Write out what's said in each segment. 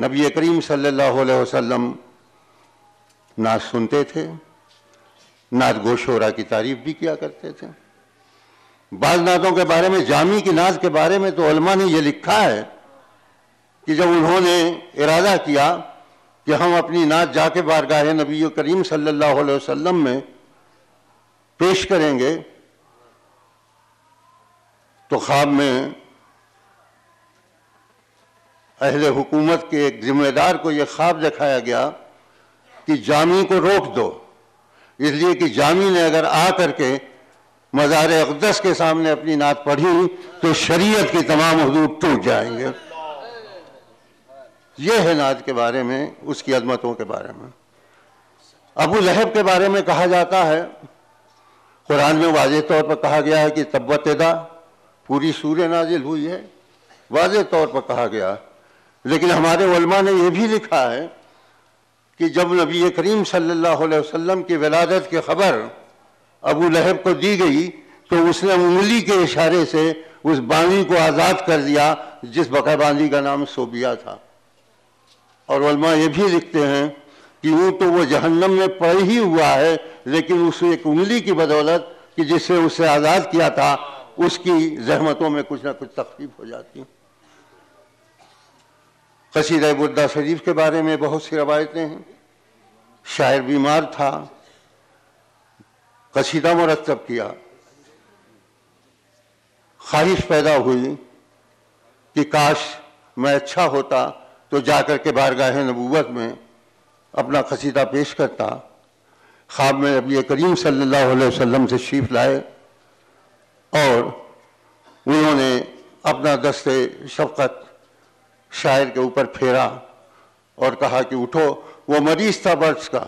نبی کریم صلی اللہ علیہ وسلم نعت سنتے تھے، نعت گو شعرا کی تعریف بھی کیا کرتے تھے۔ بعض نعتوں کے بارے میں، جامی کی نعت کے بارے میں تو علماء نے یہ لکھا ہے کہ جب انہوں نے ارادہ کیا کہ ہم اپنی نعت جا کے بارگاہ نبی کریم صلی اللہ علیہ وسلم میں پیش کریں گے، تو خواب میں اہل حکومت کے ایک ذمہ دار کو یہ خواب دکھایا گیا کہ جامی کو روک دو، اس لیے کہ جامی نے اگر آ کر کے مزار اقدس کے سامنے اپنی نعت پڑھی تو شریعت کی تمام حدود ٹوٹ جائیں گے۔ یہ ہے نعت کے بارے میں، اس کی عظمتوں کے بارے میں۔ ابو لہب کے بارے میں کہا جاتا ہے، قرآن میں واضح طور پر کہا گیا ہے کہ تبت یدا، پوری سورہ نازل ہوئی ہے، واضح طور پر کہا گیا، لیکن ہمارے علماء نے یہ بھی لکھا ہے کہ جب نبی کریم صلی اللہ علیہ وسلم کی ولادت کی خبر ابو لہب کو دی گئی تو اس نے انگلی کے اشارے سے اس باندی کو آزاد کر دیا جس بقا باندی کا نام صوبیہ تھا، اور علماء یہ بھی لکھتے ہیں کہ یوں تو وہ جہنم میں پڑ ہی ہوا ہے، لیکن اس ایک انگلی کی بدولت کہ جس سے اسے آزاد کیا تھا، اس کی زحمتوں میں کچھ نہ کچھ تخفیف ہو جاتی ہے۔ قصیدہ بردہ شریف کے بارے میں بہت سی روایتیں ہیں۔ شاعر بیمار تھا، قصیدہ مرتب کیا، خواہش پیدا ہوئی کہ کاش میں اچھا ہوتا تو جا کر کے بارگاہ نبوت میں اپنا قصیدہ پیش کرتا۔ خواب میں نبی کریم صلی اللہ علیہ وسلم سے تشریف لائے اور انہوں نے اپنا دست شفقت شاعر کے اوپر پھیرا اور کہا کہ اٹھو۔ وہ مریض تھا برس کا،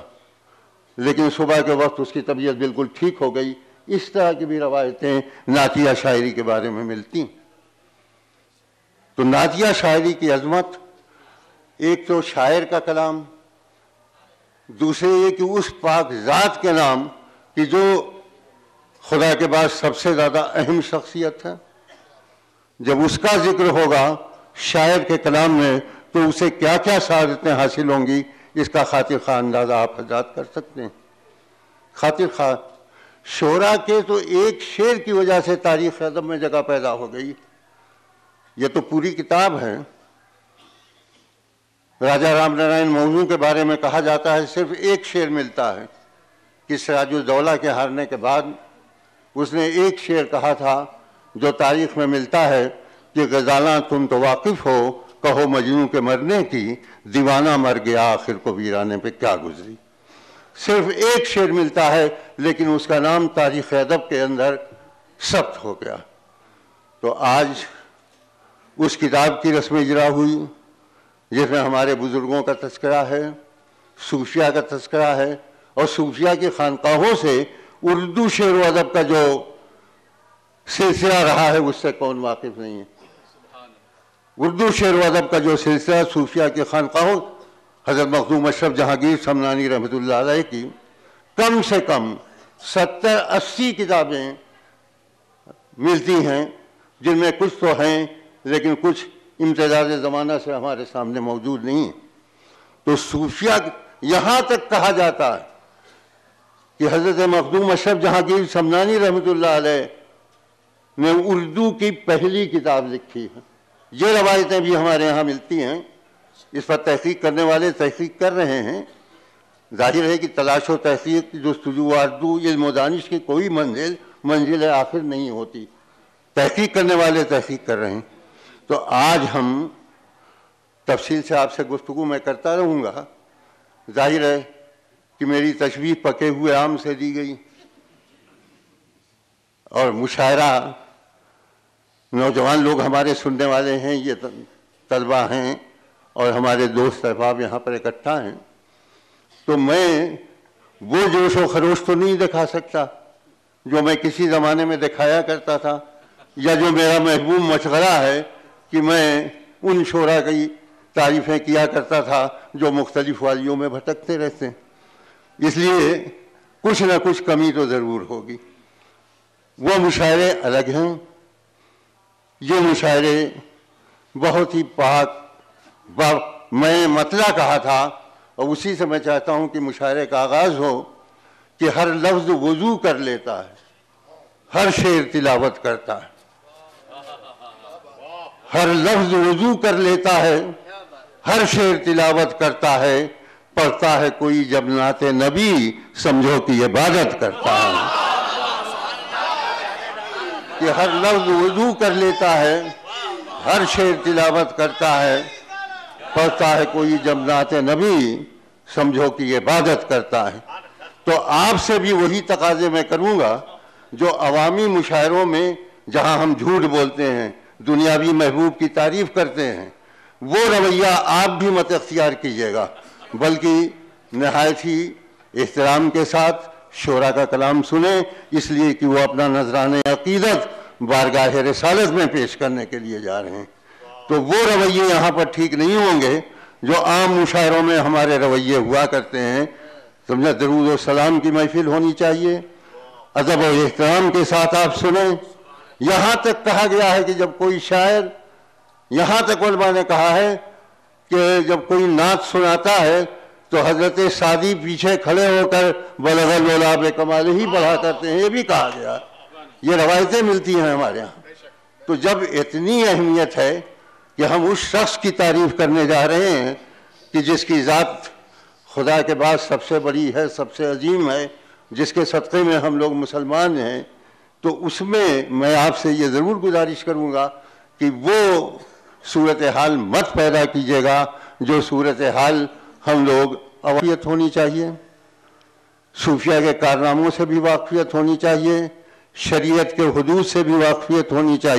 لیکن صبح کے وقت اس کی طبیعت بالکل ٹھیک ہو گئی۔ اس طرح کی بھی روایتیں نعتیہ شاعری کے بارے میں ملتی ہیں۔ تو نعتیہ شاعری کی عظمت، ایک تو شاعر کا کلام، دوسرے یہ کہ اس پاک ذات کے نام کہ جو خدا کے بعد سب سے زیادہ اہم شخصیت ہے، جب اس کا ذکر ہوگا شاعر کے کلام میں تو اسے کیا کیا سعادتیں حاصل ہوں گی، اس کا خاطر خواہ اندازہ آپ حضرات کر سکتے ہیں۔ خاطر خواہ شعراء کے تو ایک شعر کی وجہ سے تاریخ ادب میں جگہ پیدا ہو گئی۔ یہ تو پوری کتاب ہے۔ راجہ رام نارائن موضوع کے بارے میں کہا جاتا ہے صرف ایک شعر ملتا ہے کہ سراج الدولہ کے ہارنے کے بعد اس نے ایک شعر کہا تھا جو تاریخ میں ملتا ہے کہ غزالاں تم تو واقف ہو، کہو مجنوں کے مرنے کی، دیوانہ مر گیا آخر کو ویرانے پہ کیا گزری۔ صرف ایک شعر ملتا ہے، لیکن اس کا نام تاریخ ادب کے اندر ثبت ہو گیا۔ تو آج اس کتاب کی رسم اجرا ہوئی جس میں ہمارے بزرگوں کا تذکرہ ہے، صوفیہ کا تذکرہ ہے، اور صوفیہ کی خانقاہوں سے اردو شعر و ادب کا جو سلسلہ رہا ہے اس سے کون واقف نہیں ہے۔ اردو شعر و ادب کا جو سلسلہ صوفیہ کی خانقاہوں، حضرت مخدوم اشرف جہانگیر سمنانی رحمۃ اللہ علیہ کی کم سے کم 70-80 کتابیں ملتی ہیں، جن میں کچھ تو ہیں لیکن کچھ امتداد زمانہ سے ہمارے سامنے موجود نہیں ہیں۔ تو صوفیہ یہاں تک کہا جاتا ہے کہ حضرت مخدوم اشرف جہانگیر سمنانی رحمۃ اللہ علیہ نے اردو کی پہلی کتاب لکھی ہے۔ یہ روایتیں بھی ہمارے یہاں ملتی ہیں۔ اس پر تحقیق کرنے والے تحقیق کر رہے ہیں۔ ظاہر ہے کہ تلاش و تحقیق، جستجو و آرزو، علم و دانش کی کوئی منزل آخر نہیں ہوتی۔ تحقیق کرنے والے تحقیق کر رہے ہیں۔ تو آج ہم تفصیل سے آپ سے گفتگو میں کرتا رہوں گا۔ ظاہر ہے کہ میری تشبیہ پکے ہوئے آم سے دی گئی، اور مشاعرہ نوجوان لوگ ہمارے سننے والے ہیں، یہ طلبہ ہیں اور ہمارے دوست احباب یہاں پر اکٹھا ہیں، تو میں وہ جوش و خروش تو نہیں دکھا سکتا جو میں کسی زمانے میں دکھایا کرتا تھا، یا جو میرا محبوب مشغلہ ہے کہ میں ان شعراء کی تعریفیں کیا کرتا تھا جو مختلف وادیوں میں بھٹکتے رہتے ہیں۔ اس لیے کچھ نہ کچھ کمی تو ضرور ہوگی۔ وہ مشاعرے الگ ہیں، یہ مشاعرے بہت ہی پاک میں مطلع کہا تھا، اور اسی سے میں چاہتا ہوں کہ مشاعرے کا آغاز ہو کہ ہر لفظ وضو کر لیتا ہے، ہر شعر تلاوت کرتا ہے، ہر لفظ وضو کر لیتا ہے، ہر شعر تلاوت کرتا ہے، پڑھتا ہے کوئی جب نعت نبی سمجھو کہ عبادت کرتا ہے۔ کہ ہر لفظ وضو کر لیتا ہے، ہر شعر تلاوت کرتا ہے، پڑھتا ہے کوئی جب نعت نبی سمجھو کہ عبادت کرتا ہے۔ تو آپ سے بھی وہی تقاضے میں کروں گا جو عوامی مشاعروں میں جہاں ہم جھوٹ بولتے ہیں، دنیاوی محبوب کی تعریف کرتے ہیں، وہ رویہ آپ بھی مت اختیار کیجیے گا، بلکہ نہایت ہی احترام کے ساتھ شعراء کا کلام سنیں، اس لیے کہ وہ اپنا نذرانِ عقیدت بارگاہ رسالت میں پیش کرنے کے لیے جا رہے ہیں۔ تو وہ رویے یہاں پر ٹھیک نہیں ہوں گے جو عام مشاعروں میں ہمارے رویے ہوا کرتے ہیں۔ سمجھا، درود و سلام کی محفل ہونی چاہیے، ادب و احترام کے ساتھ آپ سنیں۔ یہاں تک کہا گیا ہے کہ جب کوئی شاعر، یہاں تک علماء نے کہا ہے کہ جب کوئی نعت سناتا ہے تو حضرت سعدی پیچھے کھڑے ہو کر بلغ العلا بکمالہ ہی پڑھا کرتے ہیں، یہ بھی کہا گیا، یہ روایتیں ملتی ہیں ہمارے یہاں۔ تو جب اتنی اہمیت ہے کہ ہم اس شخص کی تعریف کرنے جا رہے ہیں کہ جس کی ذات خدا کے بعد سب سے بڑی ہے، سب سے عظیم ہے، جس کے صدقے میں ہم لوگ مسلمان ہیں، تو اس میں آپ سے یہ ضرور گزارش کروں گا کہ وہ صورتحال مت پیدا کیجیے گا جو صورتحال ہم لوگ واقفیت ہونی چاہیے، صوفیہ کے کارناموں سے بھی واقفیت ہونی چاہیے، شریعت کے حدود سے بھی واقفیت ہونی چاہیے۔